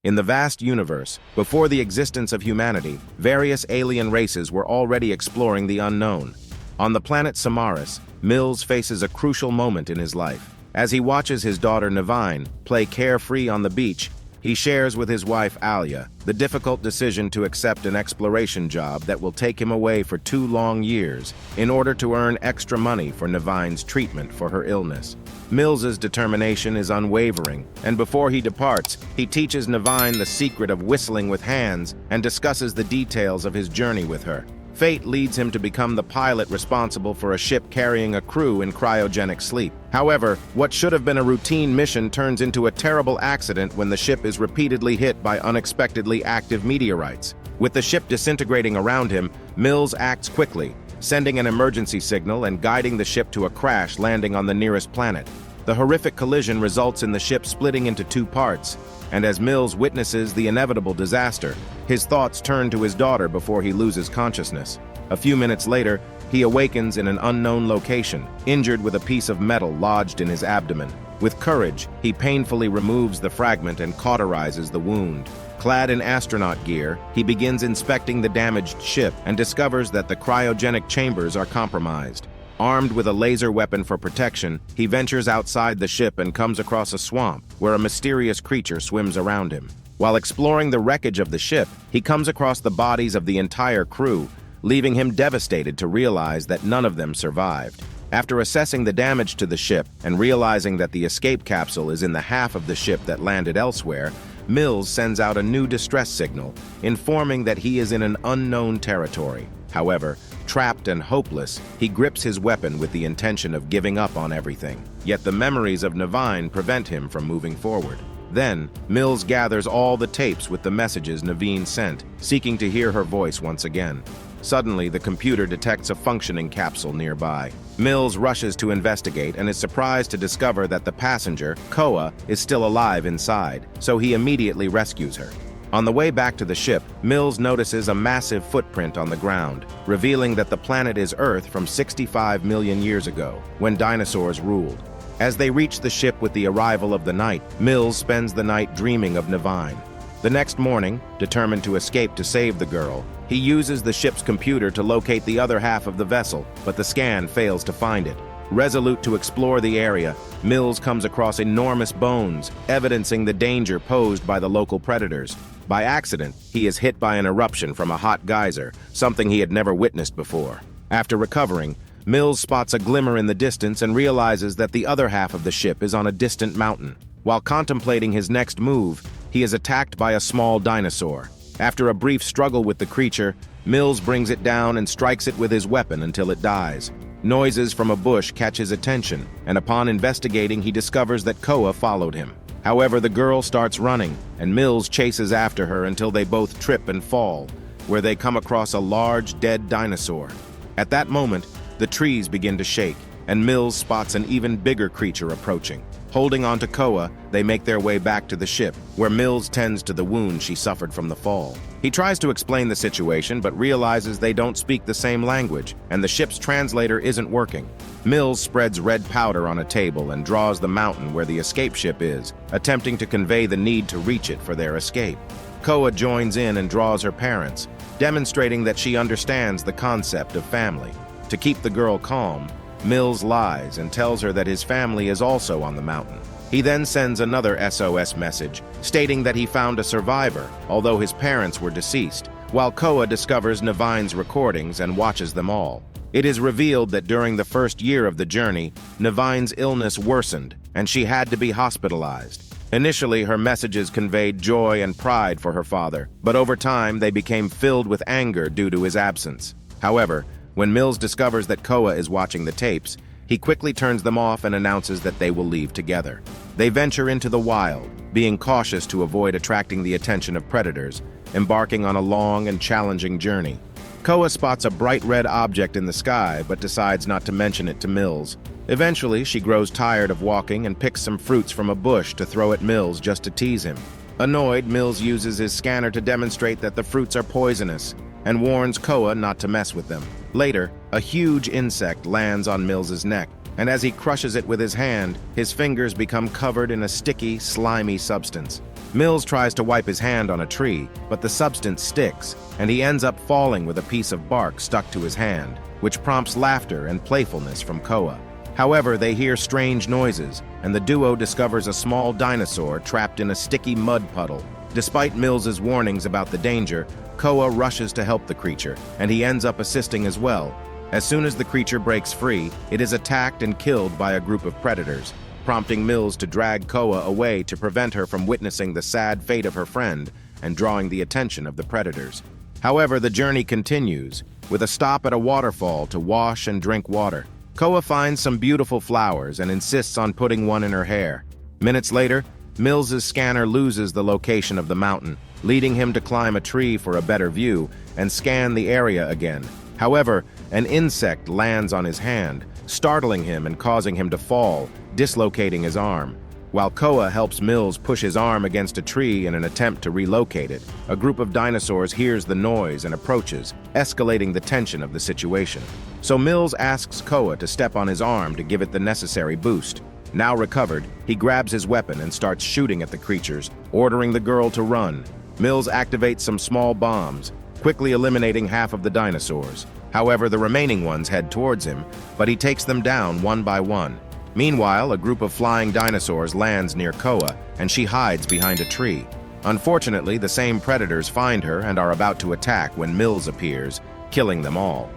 In the vast universe, before the existence of humanity, various alien races were already exploring the unknown. On the planet Samaris, Mills faces a crucial moment in his life. As he watches his daughter Nevine play carefree on the beach, he shares with his wife Alia the difficult decision to accept an exploration job that will take him away for 2 long years in order to earn extra money for Nevine's treatment for her illness. Mills's determination is unwavering, and before he departs, he teaches Nevine the secret of whistling with hands and discusses the details of his journey with her. Fate leads him to become the pilot responsible for a ship carrying a crew in cryogenic sleep. However, what should have been a routine mission turns into a terrible accident when the ship is repeatedly hit by unexpectedly active meteorites. With the ship disintegrating around him, Mills acts quickly, sending an emergency signal and guiding the ship to a crash landing on the nearest planet. The horrific collision results in the ship splitting into 2 parts, and as Mills witnesses the inevitable disaster, his thoughts turn to his daughter before he loses consciousness. A few minutes later, he awakens in an unknown location, injured with a piece of metal lodged in his abdomen. With courage, he painfully removes the fragment and cauterizes the wound. Clad in astronaut gear, he begins inspecting the damaged ship and discovers that the cryogenic chambers are compromised. Armed with a laser weapon for protection, he ventures outside the ship and comes across a swamp where a mysterious creature swims around him. While exploring the wreckage of the ship, he comes across the bodies of the entire crew, leaving him devastated to realize that none of them survived. After assessing the damage to the ship and realizing that the escape capsule is in the half of the ship that landed elsewhere, Mills sends out a new distress signal, informing that he is in an unknown territory. However, trapped and hopeless, he grips his weapon with the intention of giving up on everything. Yet the memories of Nevine prevent him from moving forward. Then, Mills gathers all the tapes with the messages Nevine sent, seeking to hear her voice once again. Suddenly, the computer detects a functioning capsule nearby. Mills rushes to investigate and is surprised to discover that the passenger, Koa, is still alive inside, so he immediately rescues her. On the way back to the ship, Mills notices a massive footprint on the ground, revealing that the planet is Earth from 65 million years ago, when dinosaurs ruled. As they reach the ship with the arrival of the night, Mills spends the night dreaming of Nevine. The next morning, determined to escape to save the girl, he uses the ship's computer to locate the other half of the vessel, but the scan fails to find it. Resolute to explore the area, Mills comes across enormous bones, evidencing the danger posed by the local predators. By accident, he is hit by an eruption from a hot geyser, something he had never witnessed before. After recovering, Mills spots a glimmer in the distance and realizes that the other half of the ship is on a distant mountain. While contemplating his next move, he is attacked by a small dinosaur. After a brief struggle with the creature, Mills brings it down and strikes it with his weapon until it dies. Noises from a bush catch his attention, and upon investigating, he discovers that Koa followed him. However, the girl starts running, and Mills chases after her until they both trip and fall, where they come across a large, dead dinosaur. At that moment, the trees begin to shake, and Mills spots an even bigger creature approaching. Holding onto Koa, they make their way back to the ship, where Mills tends to the wound she suffered from the fall. He tries to explain the situation, but realizes they don't speak the same language, and the ship's translator isn't working. Mills spreads red powder on a table and draws the mountain where the escape ship is, attempting to convey the need to reach it for their escape. Koa joins in and draws her parents, demonstrating that she understands the concept of family. To keep the girl calm, Mills lies and tells her that his family is also on the mountain. He then sends another SOS message, stating that he found a survivor, although his parents were deceased, while Koa discovers Nevine's recordings and watches them all. It is revealed that during the first year of the journey, Nevine's illness worsened, and she had to be hospitalized. Initially, her messages conveyed joy and pride for her father, but over time they became filled with anger due to his absence. However, when Mills discovers that Koa is watching the tapes, he quickly turns them off and announces that they will leave together. They venture into the wild, being cautious to avoid attracting the attention of predators, embarking on a long and challenging journey. Koa spots a bright red object in the sky but decides not to mention it to Mills. Eventually, she grows tired of walking and picks some fruits from a bush to throw at Mills just to tease him. Annoyed, Mills uses his scanner to demonstrate that the fruits are poisonous and warns Koa not to mess with them. Later, a huge insect lands on Mills's neck, and as he crushes it with his hand, his fingers become covered in a sticky, slimy substance. Mills tries to wipe his hand on a tree, but the substance sticks, and he ends up falling with a piece of bark stuck to his hand, which prompts laughter and playfulness from Koa. However, they hear strange noises, and the duo discovers a small dinosaur trapped in a sticky mud puddle. Despite Mills's warnings about the danger, Koa rushes to help the creature, and he ends up assisting as well. As soon as the creature breaks free, it is attacked and killed by a group of predators, prompting Mills to drag Koa away to prevent her from witnessing the sad fate of her friend and drawing the attention of the predators. However, the journey continues, with a stop at a waterfall to wash and drink water. Koa finds some beautiful flowers and insists on putting one in her hair. Minutes later, Mills's scanner loses the location of the mountain, leading him to climb a tree for a better view and scan the area again. However, an insect lands on his hand, startling him and causing him to fall, dislocating his arm. While Koa helps Mills push his arm against a tree in an attempt to relocate it, a group of dinosaurs hears the noise and approaches, escalating the tension of the situation. So Mills asks Koa to step on his arm to give it the necessary boost. Now recovered, he grabs his weapon and starts shooting at the creatures, ordering the girl to run. Mills activates some small bombs, quickly eliminating half of the dinosaurs. However, the remaining ones head towards him, but he takes them down one by one. Meanwhile, a group of flying dinosaurs lands near Koa, and she hides behind a tree. Unfortunately, the same predators find her and are about to attack when Mills appears, killing them all.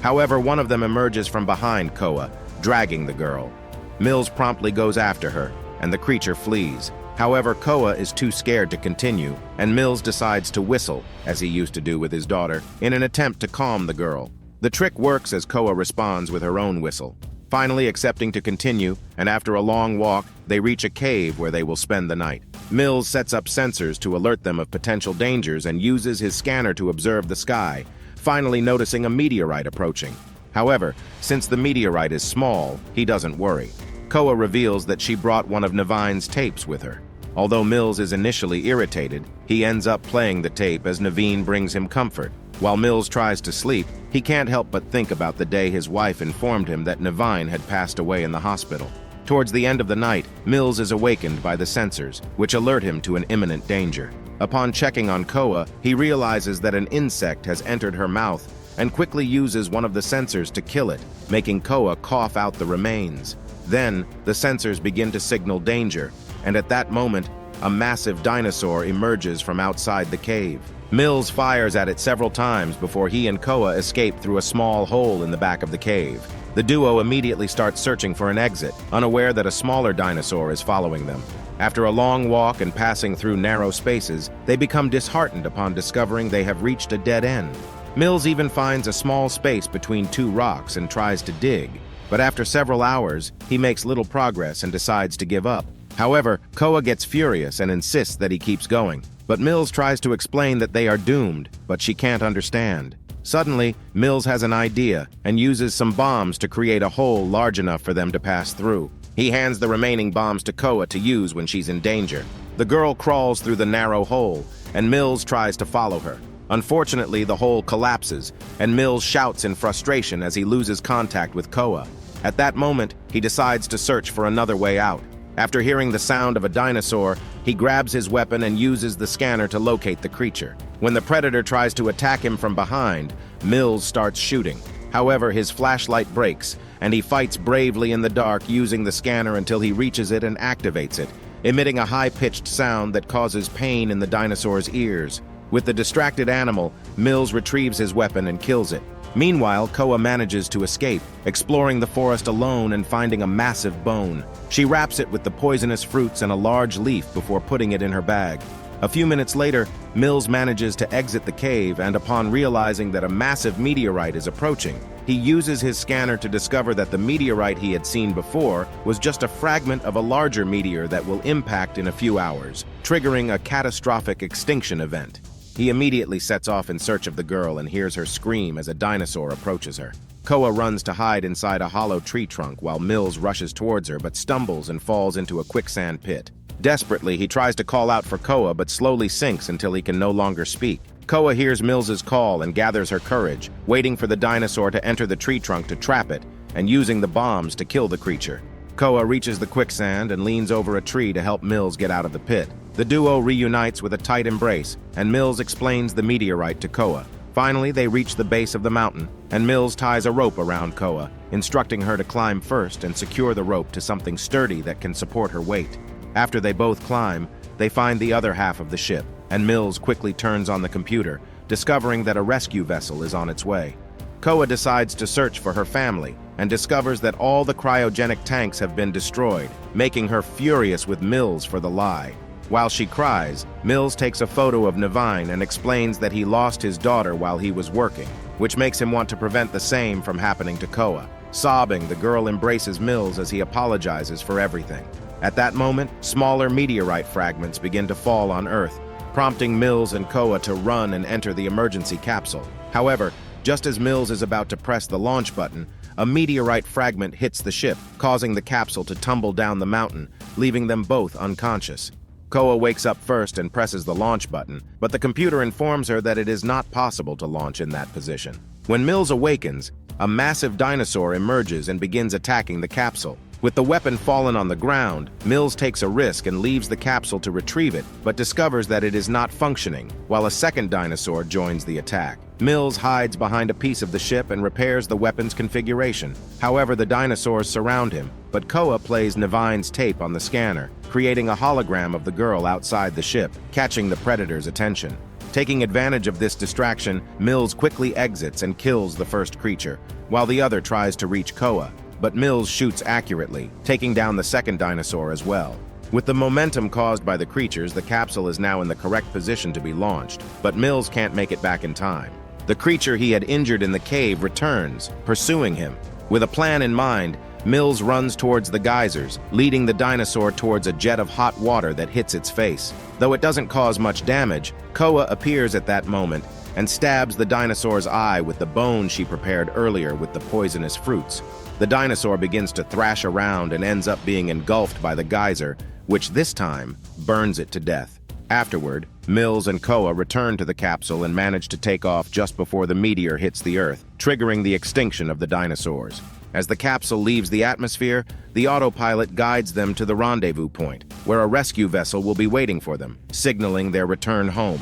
However, one of them emerges from behind Koa, dragging the girl. Mills promptly goes after her, and the creature flees. However, Koa is too scared to continue, and Mills decides to whistle, as he used to do with his daughter, in an attempt to calm the girl. The trick works as Koa responds with her own whistle. Finally accepting to continue, and after a long walk, they reach a cave where they will spend the night. Mills sets up sensors to alert them of potential dangers and uses his scanner to observe the sky, finally noticing a meteorite approaching. However, since the meteorite is small, he doesn't worry. Koa reveals that she brought one of Navine's tapes with her. Although Mills is initially irritated, he ends up playing the tape as Navine brings him comfort. While Mills tries to sleep, he can't help but think about the day his wife informed him that Navine had passed away in the hospital. Towards the end of the night, Mills is awakened by the sensors, which alert him to an imminent danger. Upon checking on Koa, he realizes that an insect has entered her mouth and quickly uses one of the sensors to kill it, making Koa cough out the remains. Then, the sensors begin to signal danger, and at that moment, a massive dinosaur emerges from outside the cave. Mills fires at it several times before he and Koa escape through a small hole in the back of the cave. The duo immediately starts searching for an exit, unaware that a smaller dinosaur is following them. After a long walk and passing through narrow spaces, they become disheartened upon discovering they have reached a dead end. Mills even finds a small space between two rocks and tries to dig, but after several hours, he makes little progress and decides to give up. However, Koa gets furious and insists that he keeps going. But Mills tries to explain that they are doomed, but she can't understand. Suddenly, Mills has an idea and uses some bombs to create a hole large enough for them to pass through. He hands the remaining bombs to Koa to use when she's in danger. The girl crawls through the narrow hole, and Mills tries to follow her. Unfortunately, the hole collapses, and Mills shouts in frustration as he loses contact with Koa. At that moment, he decides to search for another way out. After hearing the sound of a dinosaur, he grabs his weapon and uses the scanner to locate the creature. When the predator tries to attack him from behind, Mills starts shooting. However, his flashlight breaks, and he fights bravely in the dark using the scanner until he reaches it and activates it, emitting a high-pitched sound that causes pain in the dinosaur's ears. With the distracted animal, Mills retrieves his weapon and kills it. Meanwhile, Koa manages to escape, exploring the forest alone and finding a massive bone. She wraps it with the poisonous fruits and a large leaf before putting it in her bag. A few minutes later, Mills manages to exit the cave, and upon realizing that a massive meteorite is approaching, he uses his scanner to discover that the meteorite he had seen before was just a fragment of a larger meteor that will impact in a few hours, triggering a catastrophic extinction event. He immediately sets off in search of the girl and hears her scream as a dinosaur approaches her. Koa runs to hide inside a hollow tree trunk while Mills rushes towards her but stumbles and falls into a quicksand pit. Desperately, he tries to call out for Koa but slowly sinks until he can no longer speak. Koa hears Mills's call and gathers her courage, waiting for the dinosaur to enter the tree trunk to trap it, and using the bombs to kill the creature. Koa reaches the quicksand and leans over a tree to help Mills get out of the pit. The duo reunites with a tight embrace, and Mills explains the meteorite to Koa. Finally, they reach the base of the mountain, and Mills ties a rope around Koa, instructing her to climb first and secure the rope to something sturdy that can support her weight. After they both climb, they find the other half of the ship, and Mills quickly turns on the computer, discovering that a rescue vessel is on its way. Koa decides to search for her family, and discovers that all the cryogenic tanks have been destroyed, making her furious with Mills for the lie. While she cries, Mills takes a photo of Nevine and explains that he lost his daughter while he was working, which makes him want to prevent the same from happening to Koa. Sobbing, the girl embraces Mills as he apologizes for everything. At that moment, smaller meteorite fragments begin to fall on Earth, prompting Mills and Koa to run and enter the emergency capsule. However, just as Mills is about to press the launch button, a meteorite fragment hits the ship, causing the capsule to tumble down the mountain, leaving them both unconscious. Koa wakes up first and presses the launch button, but the computer informs her that it is not possible to launch in that position. When Mills awakens, a massive dinosaur emerges and begins attacking the capsule. With the weapon fallen on the ground, Mills takes a risk and leaves the capsule to retrieve it, but discovers that it is not functioning, while a second dinosaur joins the attack. Mills hides behind a piece of the ship and repairs the weapon's configuration. However, the dinosaurs surround him, but Koa plays Nevine's tape on the scanner, creating a hologram of the girl outside the ship, catching the predator's attention. Taking advantage of this distraction, Mills quickly exits and kills the first creature, while the other tries to reach Koa. But Mills shoots accurately, taking down the second dinosaur as well. With the momentum caused by the creatures, the capsule is now in the correct position to be launched, but Mills can't make it back in time. The creature he had injured in the cave returns, pursuing him. With a plan in mind, Mills runs towards the geysers, leading the dinosaur towards a jet of hot water that hits its face. Though it doesn't cause much damage, Koa appears at that moment and stabs the dinosaur's eye with the bone she prepared earlier with the poisonous fruits. The dinosaur begins to thrash around and ends up being engulfed by the geyser, which this time burns it to death. Afterward, Mills and Koa return to the capsule and manage to take off just before the meteor hits the Earth, triggering the extinction of the dinosaurs. As the capsule leaves the atmosphere, the autopilot guides them to the rendezvous point, where a rescue vessel will be waiting for them, signaling their return home.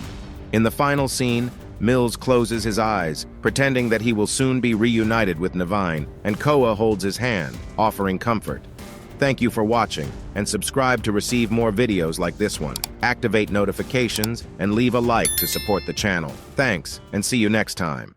In the final scene, Mills closes his eyes, pretending that he will soon be reunited with Nevine, and Koa holds his hand, offering comfort. Thank you for watching, and subscribe to receive more videos like this one. Activate notifications and leave a like to support the channel. Thanks, and see you next time.